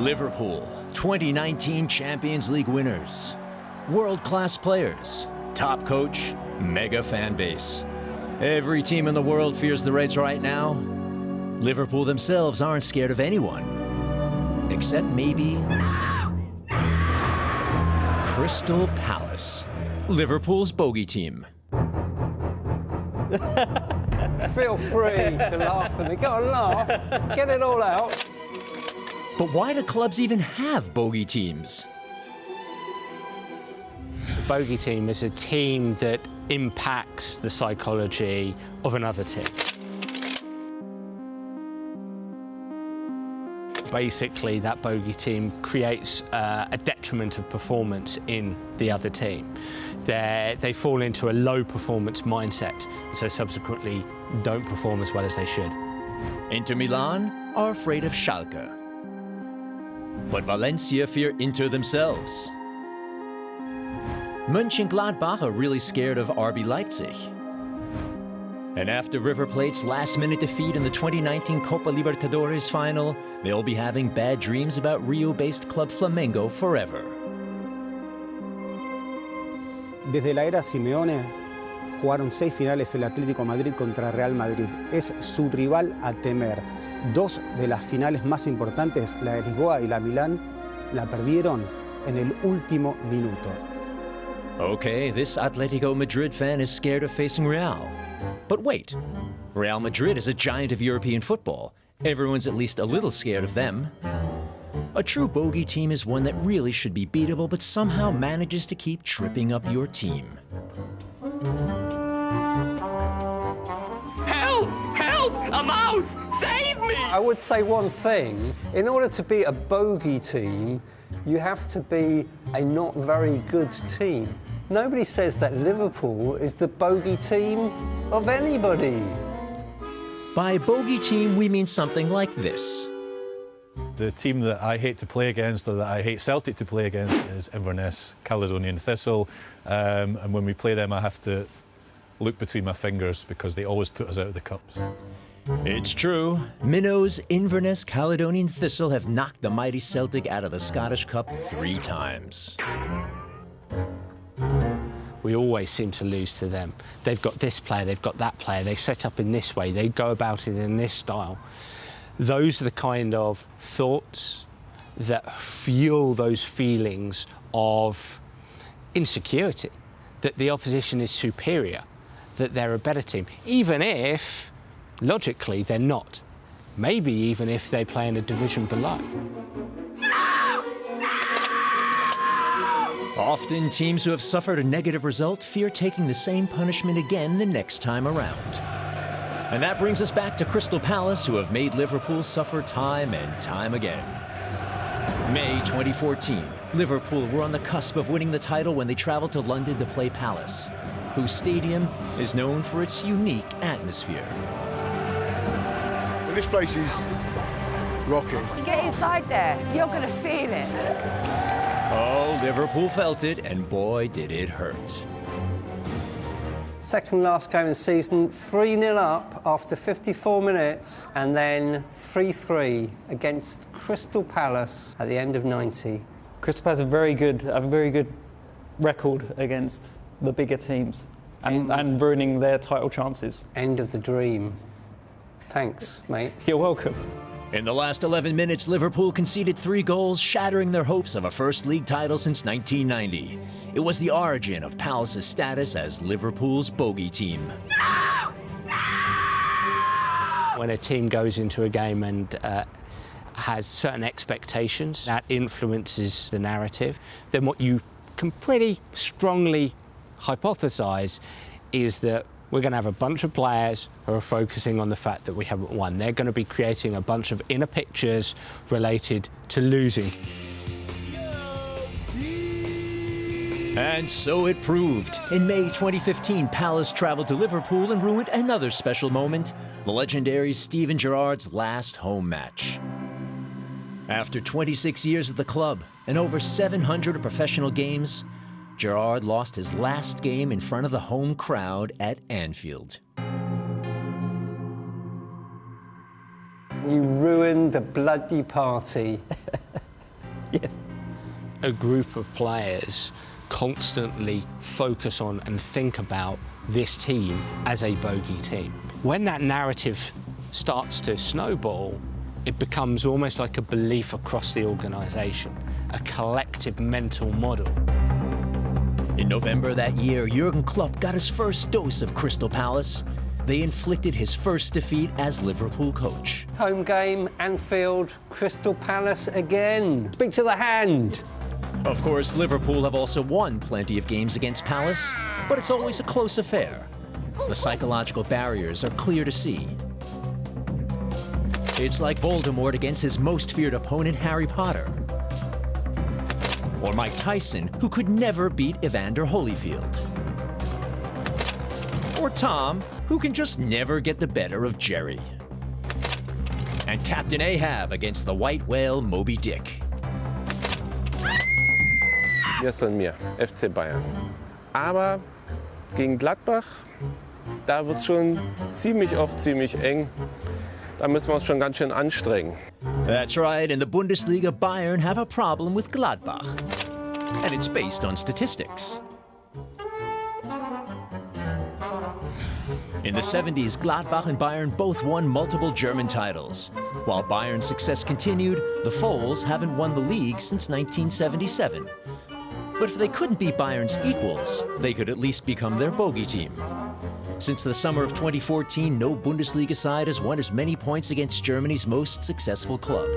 Liverpool, 2019 Champions League winners. World-class players, top coach, mega fan base. Every team in the world fears the Reds right now. Liverpool themselves aren't scared of anyone. Except maybe Crystal Palace, Liverpool's bogey team. Feel free to laugh at me. Go on, laugh. Get it all out. But why do clubs even have bogey teams? The bogey team is a team that impacts the psychology of another team. Basically, that bogey team creates a detriment of performance in the other team. They fall into a low performance mindset, and so subsequently don't perform as well as they should. Inter Milan are afraid of Schalke. But Valencia fear Inter themselves. Gladbach are really scared of RB Leipzig. And after River Plate's last-minute defeat in the 2019 Copa Libertadores final, they'll be having bad dreams about Rio-based club Flamengo forever. Desde la era Simeone, jugaron 6 finales el Atlético Madrid contra Real Madrid. Es su rival a temer. 2 de las finales más importantes, la de Lisboa y la Milán, la perdieron en el último minuto. Okay, this Atletico Madrid fan is scared of facing Real. But wait, Real Madrid is a giant of European football. Everyone's at least a little scared of them. A true bogey team is one that really should be beatable, but somehow manages to keep tripping up your team. Help! Help! I'm out! Save me! I would say one thing. In order to be a bogey team, you have to be a not very good team. Nobody says that Liverpool is the bogey team of anybody. By bogey team, we mean something like this. The team that I hate to play against, or that I hate Celtic to play against, is Inverness Caledonian Thistle. And when we play them, I have to look between my fingers because they always put us out of the cups. It's true. Minnows, Inverness, Caledonian Thistle have knocked the mighty Celtic out of the Scottish Cup 3 times. We always seem to lose to them. They've got this player, they've got that player, they set up in this way, they go about it in this style. Those are the kind of thoughts that fuel those feelings of insecurity, that the opposition is superior, that they're a better team, even if, logically, they're not. Maybe even if they play in a division below. Often, teams who have suffered a negative result fear taking the same punishment again the next time around. And that brings us back to Crystal Palace, who have made Liverpool suffer time and time again. May 2014, Liverpool were on the cusp of winning the title when they traveled to London to play Palace, whose stadium is known for its unique atmosphere. Well, this place is rocking. Get inside there, you're going to feel it. Oh, Liverpool felt it, and boy, did it hurt. Second last game of the season, 3-0 up after 54 minutes, and then 3-3 against Crystal Palace at the end of 90. Crystal Palace have a very good record against the bigger teams and ruining their title chances. End of the dream. Thanks, mate. You're welcome. In the last 11 minutes, Liverpool conceded 3 goals, shattering their hopes of a first league title since 1990. It was the origin of Palace's status as Liverpool's bogey team. When a team goes into a game and has certain expectations, that influences the narrative, then what you can pretty strongly hypothesize is that we're going to have a bunch of players who are focusing on the fact that we haven't won. They're going to be creating a bunch of inner pictures related to losing. And so it proved. In May 2015, Palace traveled to Liverpool and ruined another special moment, the legendary Steven Gerrard's last home match. After 26 years at the club and over 700 professional games, Gerrard lost his last game in front of the home crowd at Anfield. You ruined the bloody party. Yes. A group of players constantly focus on and think about this team as a bogey team. When that narrative starts to snowball, it becomes almost like a belief across the organisation, a collective mental model. In November that year, Jurgen Klopp got his first dose of Crystal Palace. They inflicted his first defeat as Liverpool coach. Home game, Anfield, Crystal Palace again. Speak to the hand. Of course, Liverpool have also won plenty of games against Palace, but it's always a close affair. The psychological barriers are clear to see. It's like Voldemort against his most feared opponent, Harry Potter. Or Mike Tyson, who could never beat Evander Holyfield. Or Tom, who can just never get the better of Jerry. And Captain Ahab against the white whale Moby Dick. Gestern mir, FC Bayern. Aber gegen Gladbach, da wird es schon ziemlich oft ziemlich eng. Da müssen wir uns schon ganz schön anstrengen. That's right, in the Bundesliga, Bayern have a problem with Gladbach. And it's based on statistics. In the 70s, Gladbach and Bayern both won multiple German titles. While Bayern's success continued, the Fohls haven't won the league since 1977. But if they couldn't beat Bayern's equals, they could at least become their bogey team. Since the summer of 2014, no Bundesliga side has won as many points against Germany's most successful club.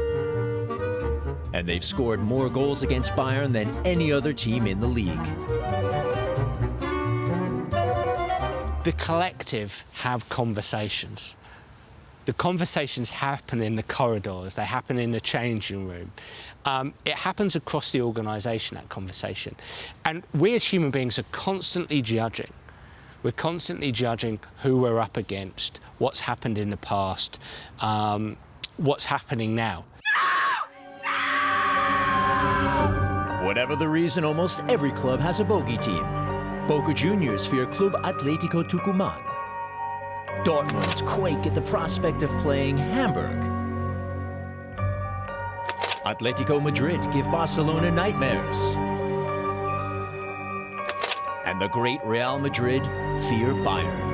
And they've scored more goals against Bayern than any other team in the league. The collective have conversations. The conversations happen in the corridors, they happen in the changing room. It happens across the organisation, that conversation. And we as human beings are constantly judging. We're constantly judging who we're up against, what's happened in the past, what's happening now. Whatever the reason, almost every club has a bogey team. Boca Juniors fear Club Atlético Tucumán. Dortmund quake at the prospect of playing Hamburg. Atletico Madrid give Barcelona nightmares. And the great Real Madrid fear Bayern.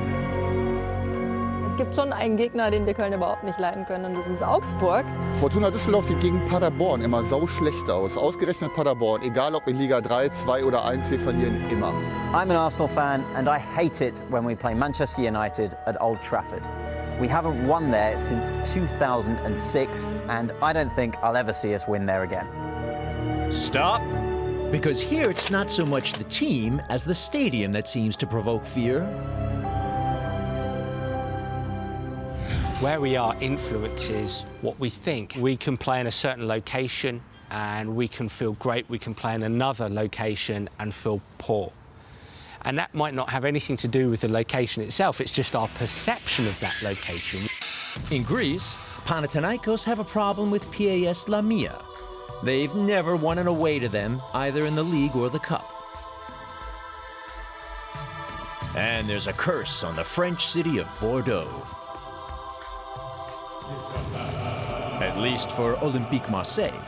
Es gibt schon einen Gegner, den wir Köln überhaupt nicht leiden können, und das ist Augsburg. Fortuna Düsseldorf sieht gegen Paderborn immer sauschlecht aus. Ausgerechnet Paderborn, egal ob in Liga 3, 2 oder 1, wir verlieren immer. I'm an Arsenal fan and I hate it when we play Manchester United at Old Trafford. We haven't won there since 2006 and I don't think I'll ever see us win there again. Stop! Because here it's not so much the team as the stadium that seems to provoke fear. Where we are influences what we think. We can play in a certain location and we can feel great. We can play in another location and feel poor. And that might not have anything to do with the location itself. It's just our perception of that location. In Greece, Panathinaikos have a problem with PAS Lamia. They've never won an away to them, either in the league or the cup. And there's a curse on the French city of Bordeaux. At least for Olympique Marseille,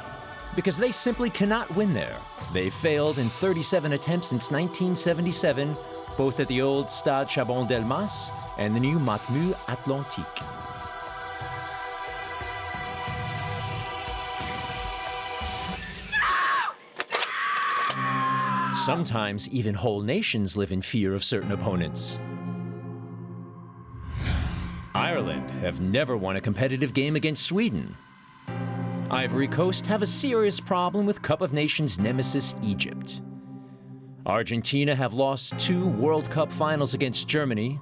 because they simply cannot win there. They've failed in 37 attempts since 1977, both at the old Stade Chabon-Delmas and the new Matmut Atlantique. Sometimes even whole nations live in fear of certain opponents. Ireland have never won a competitive game against Sweden. Ivory Coast have a serious problem with Cup of Nations nemesis Egypt. Argentina have lost 2 World Cup finals against Germany.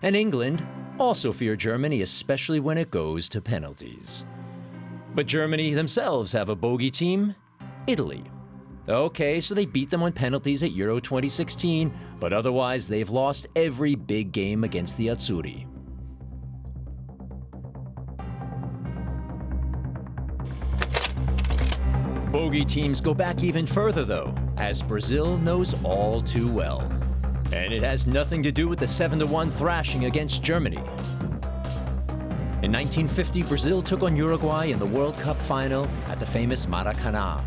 And England also fear Germany, especially when it goes to penalties. But Germany themselves have a bogey team, Italy. Okay, so they beat them on penalties at Euro 2016, but otherwise they've lost every big game against the Azzurri. Bogey teams go back even further, though, as Brazil knows all too well. And it has nothing to do with the 7-1 thrashing against Germany. In 1950, Brazil took on Uruguay in the World Cup final at the famous Maracanã.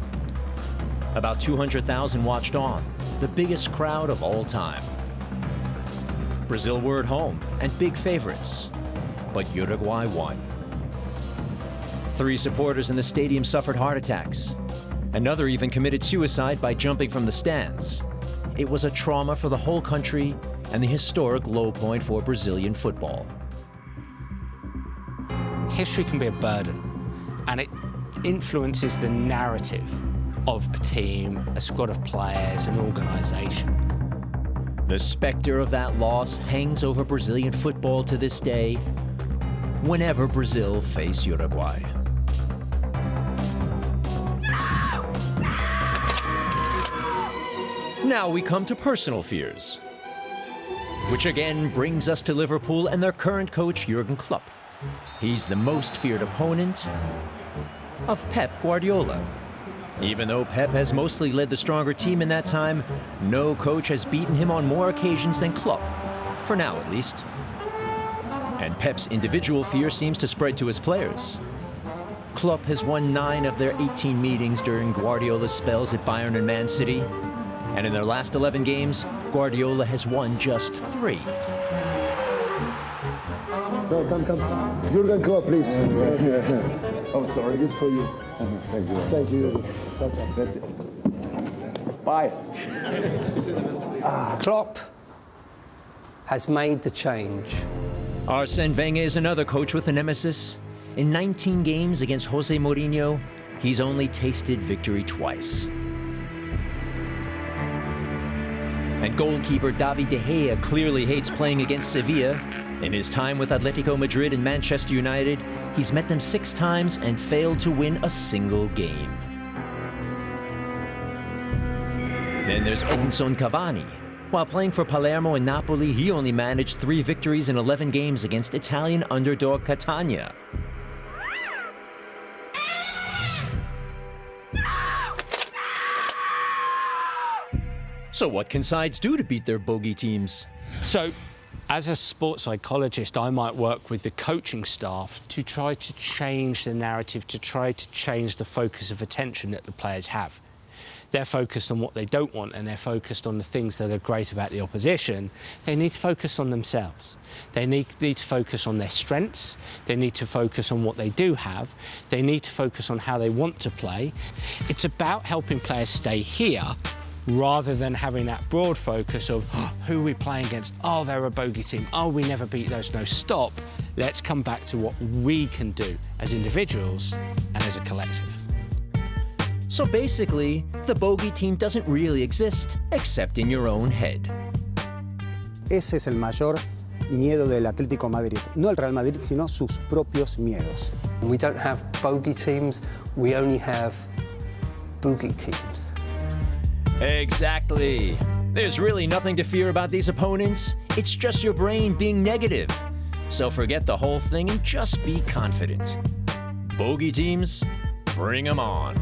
About 200,000 watched on, the biggest crowd of all time. Brazil were at home and big favorites, but Uruguay won. 3 supporters in the stadium suffered heart attacks. Another even committed suicide by jumping from the stands. It was a trauma for the whole country and the historic low point for Brazilian football. History can be a burden, and it influences the narrative of a team, a squad of players, an organisation. The specter of that loss hangs over Brazilian football to this day, whenever Brazil face Uruguay. Now we come to personal fears, which again brings us to Liverpool and their current coach, Jurgen Klopp. He's the most feared opponent of Pep Guardiola. Even though Pep has mostly led the stronger team in that time, no coach has beaten him on more occasions than Klopp, for now at least. And Pep's individual fear seems to spread to his players. Klopp has won 9 of their 18 meetings during Guardiola's spells at Bayern and Man City, and in their last 11 games, Guardiola has won just 3. No, come. Jurgen Klopp, please. I'm sorry, this for you. Thank you. Thank you. That's it. Bye. Klopp has made the change. Arsène Wenger is another coach with a nemesis. In 19 games against Jose Mourinho, he's only tasted victory twice. And goalkeeper David De Gea clearly hates playing against Sevilla. In his time with Atletico Madrid and Manchester United, he's met them 6 times and failed to win a single game. Then there's Edinson Cavani. While playing for Palermo and Napoli, he only managed 3 victories in 11 games against Italian underdog Catania. So what can sides do to beat their bogey teams? So, as a sports psychologist, I might work with the coaching staff to try to change the narrative, to try to change the focus of attention that the players have. They're focused on what they don't want, and they're focused on the things that are great about the opposition. They need to focus on themselves. They need to focus on their strengths. They need to focus on what they do have. They need to focus on how they want to play. It's about helping players stay here, rather than having that broad focus of who are we playing against? Oh, they're a bogey team. Oh, we never beat those. No, stop. Let's come back to what we can do as individuals and as a collective. So basically, the bogey team doesn't really exist except in your own head. Ese es el mayor miedo del Atlético Madrid. No el Real Madrid, sino sus propios miedos. We don't have bogey teams, we only have boogie teams. Exactly. There's really nothing to fear about these opponents. It's just your brain being negative. So forget the whole thing and just be confident. Bogey teams, bring 'em on.